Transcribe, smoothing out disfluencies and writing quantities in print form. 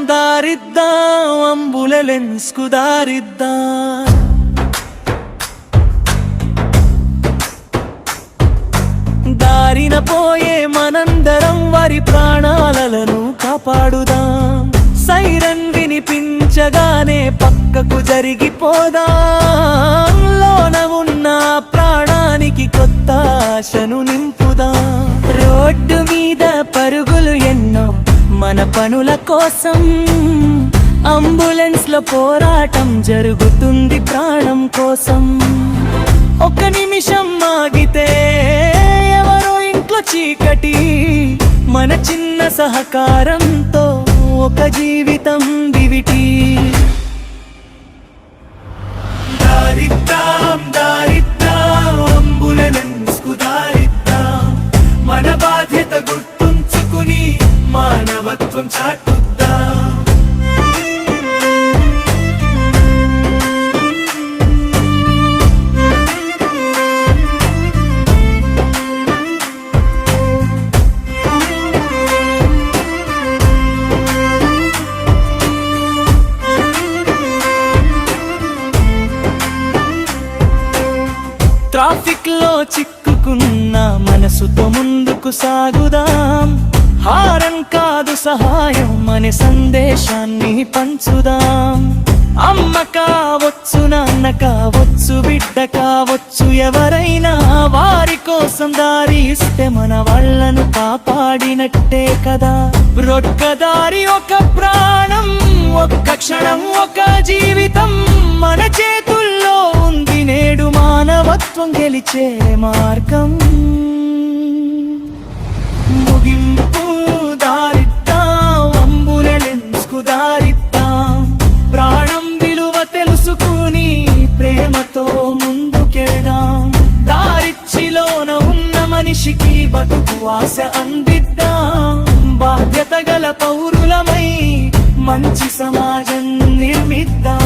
దారిద్దాం ambulance కు దారిద్దాం. దారిన పోయే మనందరం వారి ప్రాణాలను కాపాడుదాం. సైరన్ వినిపించగానే పక్కకు జరిగిపోదాం. లోన ఉన్న ప్రాణానికి కొత్త ఆశను నింపుదాం. రోడ్డు మీద పరుగులు ఎన్నో మన పనుల కోసం, అంబులెన్స్ లో పోరాటం జరుగుతుంది ప్రాణం కోసం. ఒక నిమిషం ఆగితే ఎవరో ఇంట్లో చీకటి, మన చిన్న సహకారంతో ఒక జీవితం దివిటి. దారిద్దాం దారిద్దాం అంబులెన్స్ కు దారిద్దాం. మన బాధ్యత గుర్తుంచుకుని మానవత్వం చాటుద్దాం. ట్రాఫిక్ లో చిక్కుకున్న మనసుతో ముందుకు సాగుదాం. హారన్ కాదు సహాయం అనే సందేశాన్ని పంచుదాం. అమ్మ కావచ్చు, నాన్న కావచ్చు, బిడ్డ కావచ్చు, ఎవరైనా వారి కోసం దారి ఇస్తే మన వాళ్ళను కాపాడినట్టే కదా. రొక్క దారి ఒక ప్రాణం, ఒక్క క్షణం ఒక జీవితం మన చేతుల్లో ఉంది. నేడు మానవత్వం గెలిచే మార్గం. ముగింపు దారిద్దాం అంబులెన్స్ కు దారిద్దాం. ప్రాణం విలువ తెలుసుకుని ప్రేమతో ముందుకెళ్దాం. దారిచ్చిలోన ఉన్న మనిషికి బతుకు ఆశ అందిద్దాం. బాధ్యత గల పౌరులమై మంచి సమాజం నిర్మిద్దాం.